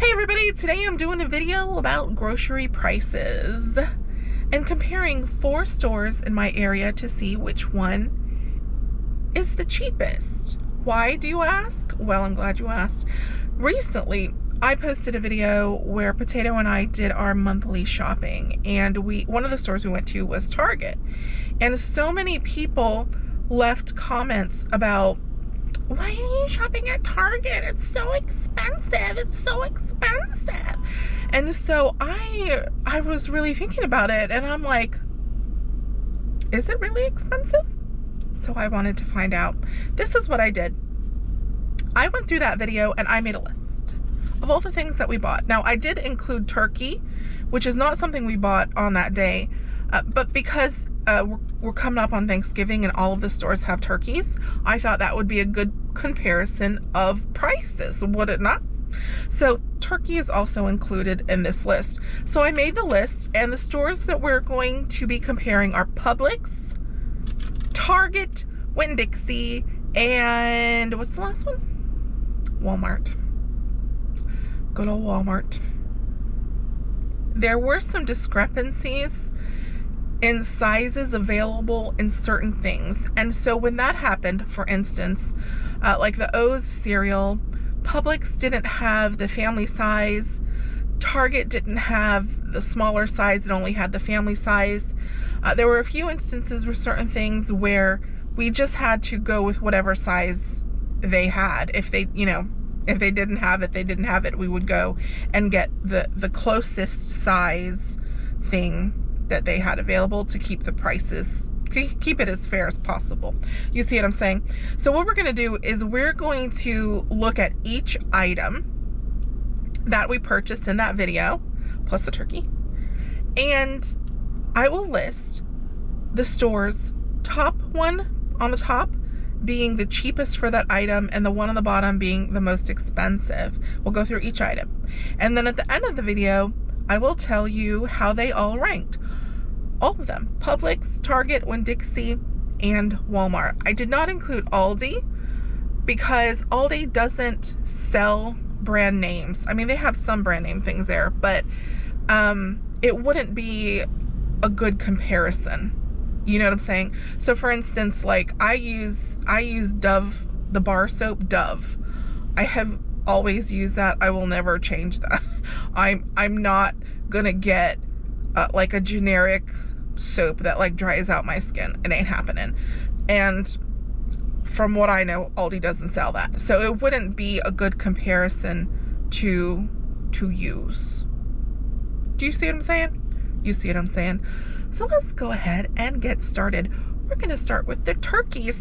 Hey everybody, today I'm doing a video about grocery prices and comparing 4 stores in my area to see which one is the cheapest. Why, do you ask? Well, I'm glad you asked. Recently, I posted a video where Potato and I did our monthly shopping, and one of the stores we went to was Target. And so many people left comments about, why are you shopping at Target? It's so expensive. It's so expensive. And so I was really thinking about it, and I'm like, is it really expensive? So I wanted to find out. This is what I did. I went through that video and I made a list of all the things that we bought. Now, I did include turkey, which is not something we bought on that day, but because we're coming up on Thanksgiving and all of the stores have turkeys, I thought that would be a good comparison of prices, would it not? So turkey is also included in this list. So I made the list, and the stores that we're going to be comparing are Publix, Target, Winn-Dixie, and what's the last one? Walmart. Good old Walmart. There were some discrepancies in sizes available in certain things. And so when that happened, for instance, like the O's cereal, Publix didn't have the family size, Target didn't have the smaller size, it only had the family size. There were a few instances with certain things where we just had to go with whatever size they had. If they, if they didn't have it, they didn't have it. We would go and get the closest size thing that they had available to keep the prices, to keep it as fair as possible. You see what I'm saying? So what we're going to do is we're going to look at each item that we purchased in that video, plus the turkey, and I will list the store's top one on the top being the cheapest for that item and the one on the bottom being the most expensive. We'll go through each item. And then at the end of the video, I will tell you how they all ranked. All of them. Publix, Target, Winn-Dixie, and Walmart. I did not include Aldi because Aldi doesn't sell brand names. I mean, they have some brand name things there, but it wouldn't be a good comparison. You know what I'm saying? So for instance, like I use Dove, the bar soap Dove. I have always used that. I will never change that. I'm not gonna get like a generic soap that like dries out my skin. It ain't happening. And from what I know, Aldi doesn't sell that. So it wouldn't be a good comparison to use. Do you see what I'm saying? You see what I'm saying? So let's go ahead and get started. We're gonna start with the turkeys.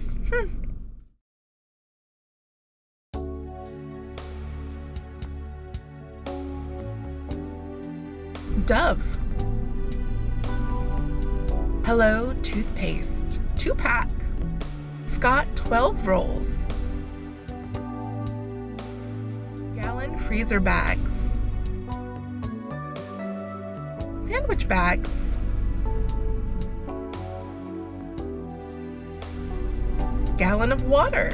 Dove. Hello toothpaste, 2-pack. Scott 12 rolls. Gallon freezer bags. Sandwich bags. Gallon of water.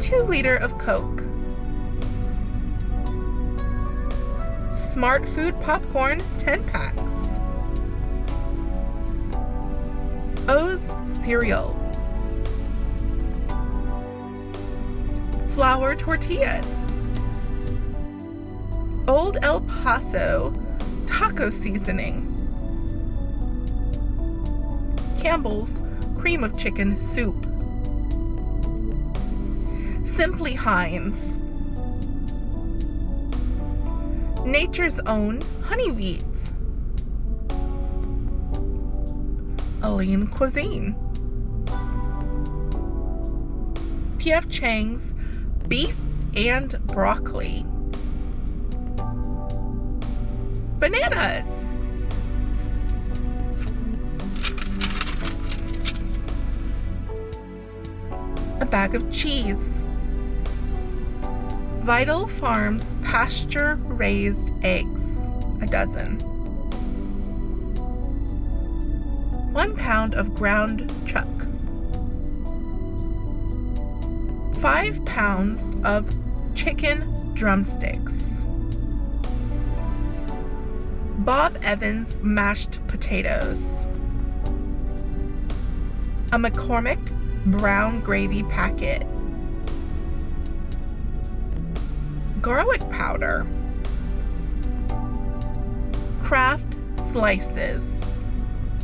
2 liter of Coke. Smart Food popcorn 10 packs. O's cereal. Flour tortillas. Old El Paso taco seasoning. Campbell's cream of chicken soup. Simply Heinz. Nature's Own honey wheats. Aline Cuisine. P.F. Chang's beef and broccoli. Bananas. A bag of cheese. Vital Farms pasture-raised eggs, a dozen. 1 pound of ground chuck. 5 pounds of chicken drumsticks, Bob Evans mashed potatoes, a McCormick brown gravy packet, garlic powder, Kraft slices,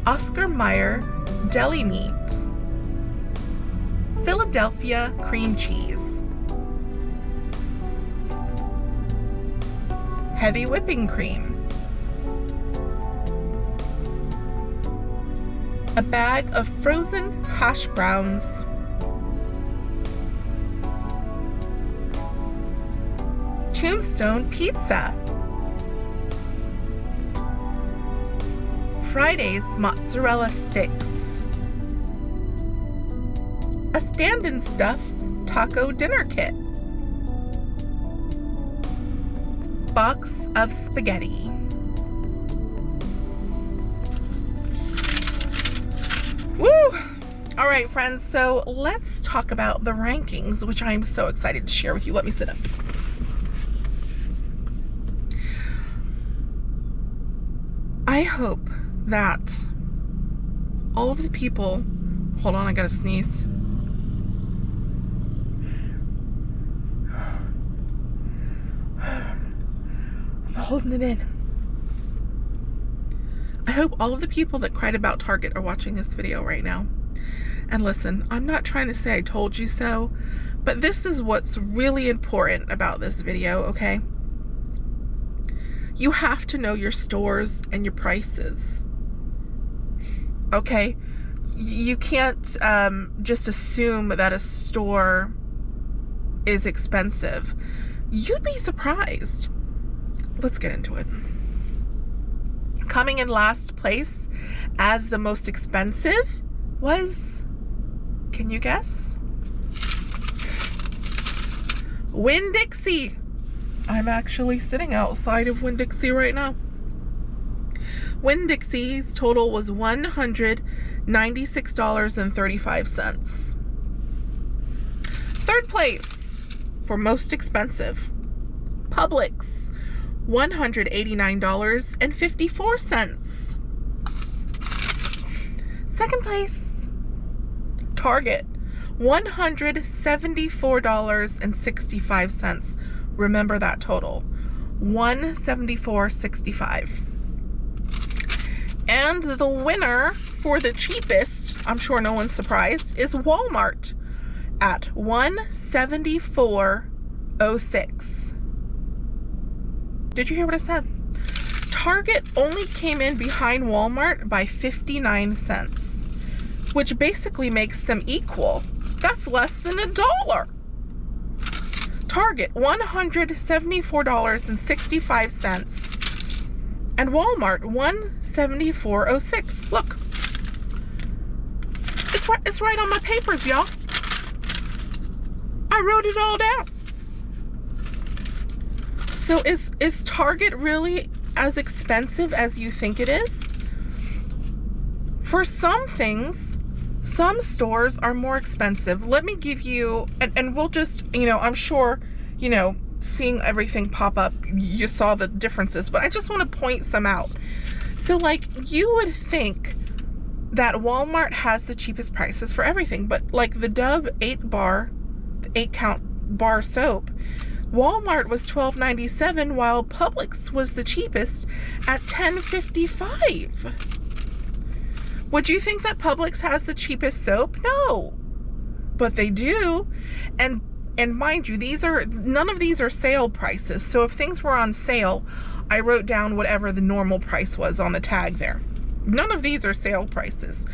Oscar Mayer deli meat, Philadelphia cream cheese, heavy whipping cream, a bag of frozen hash browns, Tombstone pizza, Friday's mozzarella sticks, a stand and stuff taco dinner kit, box of spaghetti. Woo! All right, friends, so let's talk about the rankings, which I'm so excited to share with you. Let me sit up. I hope that all of the people, hold on, I gotta sneeze. I'm holding it in. I hope all of the people that cried about Target are watching this video right now. And listen, I'm not trying to say I told you so, but this is what's really important about this video, okay? You have to know your stores and your prices, okay? You can't just assume that a store is expensive. You'd be surprised. Let's get into it. Coming in last place as the most expensive was, can you guess? Winn-Dixie. I'm actually sitting outside of Winn-Dixie right now. Winn-Dixie's total was $196.35. Third place for most expensive, Publix, $189.54. Second place, Target, $174.65. Remember that total, $174.65. And the winner for the cheapest, I'm sure no one's surprised, is Walmart at $174.06. Did you hear what I said? Target only came in behind Walmart by 59 cents, which basically makes them equal. That's less than $1. Target, $174.65, and Walmart, $174.06. Look, it's right on my papers, y'all. I wrote it all down. So is Target really as expensive as you think it is? For some things, some stores are more expensive. Let me give you, and we'll just, I'm sure, seeing everything pop up, you saw the differences, but I just want to point some out. So like, you would think that Walmart has the cheapest prices for everything, but like the Dove 8 count bar soap, Walmart was $12.97, while Publix was the cheapest at $10.55. Would you think that Publix has the cheapest soap? No, but they do. And mind you, none of these are sale prices. So if things were on sale, I wrote down whatever the normal price was on the tag there. None of these are sale prices.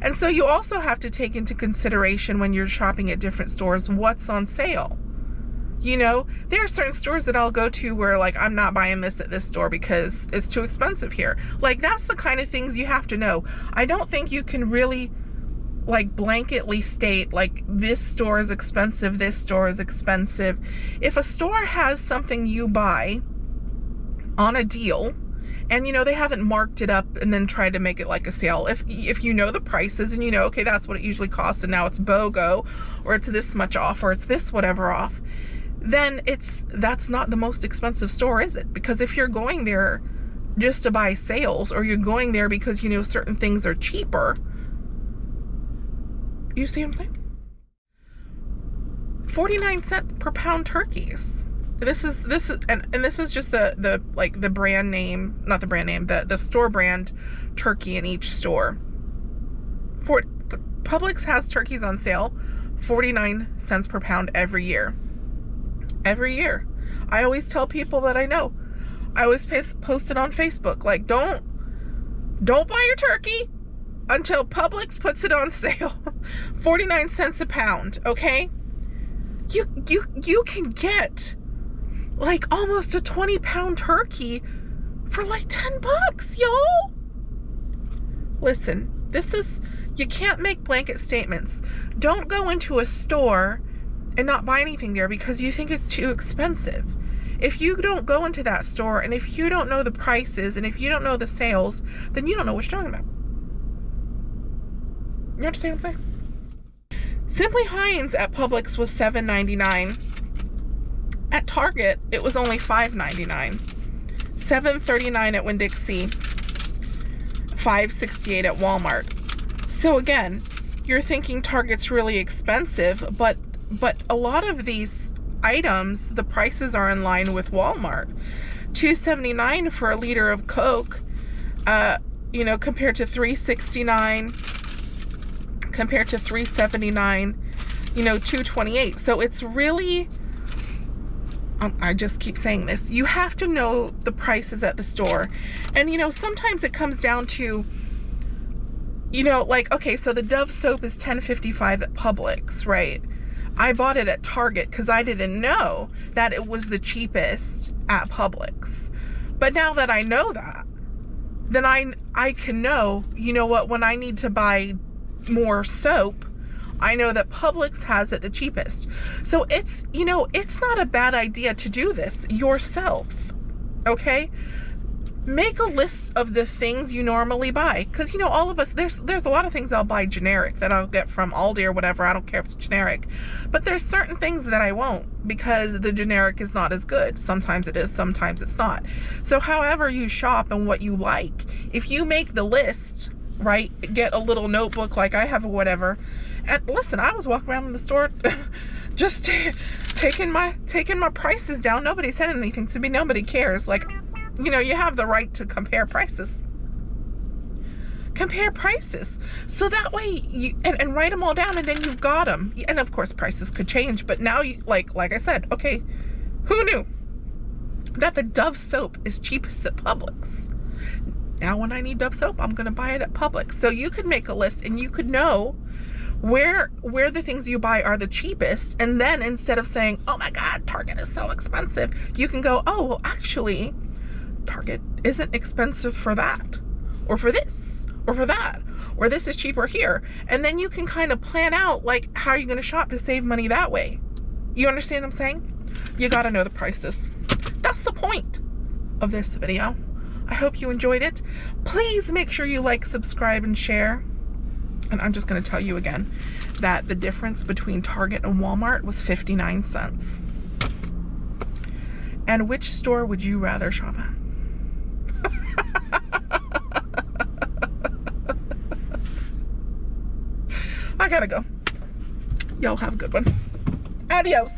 And so you also have to take into consideration when you're shopping at different stores, what's on sale. There are certain stores that I'll go to where like, I'm not buying this at this store because it's too expensive here. Like, that's the kind of things you have to know. I don't think you can really like blanketly state like, this store is expensive, this store is expensive. If a store has something you buy on a deal And you know, they haven't marked it up and then tried to make it like a sale. If you know the prices and you know, okay, that's what it usually costs and now it's BOGO, or it's this much off, or it's this whatever off, then that's not the most expensive store, is it? Because if you're going there just to buy sales, or you're going there because you know certain things are cheaper, you see what I'm saying? 49-cent per pound turkeys. This is and this is just the like the brand name, not the brand name, the store brand turkey in each store. Publix has turkeys on sale 49 cents per pound every year. Every year. I always tell people that I know. I always post it on Facebook, like, don't buy your turkey until Publix puts it on sale. 49 cents a pound, okay? You can get like almost a 20-pound turkey for like 10 bucks, y'all. Listen, you can't make blanket statements. Don't go into a store and not buy anything there because you think it's too expensive. If you don't go into that store, and if you don't know the prices, and if you don't know the sales, then you don't know what you're talking about. You understand what I'm saying? Simply Heinz at Publix was $7.99. At Target, it was only $5.99. $7.39 at Winn-Dixie. $5.68 at Walmart. So again, you're thinking Target's really expensive, but a lot of these items, the prices are in line with Walmart. $2.79 for a liter of Coke, you know, compared to $3.69, compared to $3.79, you know, $2.28. So it's really, I just keep saying this, you have to know the prices at the store. And you know, sometimes it comes down to, you know, like, okay, so the Dove soap is $10.55 at Publix, right? I bought it at Target because I didn't know that it was the cheapest at Publix. But now that I know that, then I can know, you know what, when I need to buy more soap, I know that Publix has it the cheapest. So it's, you know, it's not a bad idea to do this yourself, okay? Make a list of the things you normally buy, because you know, all of us, there's a lot of things I'll buy generic that I'll get from Aldi or whatever. I don't care if it's generic, but there's certain things that I won't, because the generic is not as good. Sometimes it is, sometimes it's not. So however you shop and what you like, if you make the list, right, get a little notebook like I have or whatever. And listen, I was walking around in the store just taking my prices down. Nobody said anything to me. Nobody cares. Like, you know, you have the right to compare prices. Compare prices. So that way you, and write them all down, and then you've got them. And of course prices could change, but now you, like I said, okay, who knew that the Dove soap is cheapest at Publix? Now when I need Dove soap, I'm going to buy it at Publix. So you could make a list and you could know where the things you buy are the cheapest. And then instead of saying, oh my God, Target is so expensive, you can go, oh, well, actually, Target isn't expensive for that, or for this, or for that, or this is cheaper here. And then you can kind of plan out like how you're going to shop to save money that way. You understand what I'm saying? You got to know the prices. That's the point of this video. I hope you enjoyed it. Please make sure you like, subscribe, and share. And I'm just going to tell you again that the difference between Target and Walmart was 59 cents. And which store would you rather shop at? I gotta go. Y'all have a good one. Adios.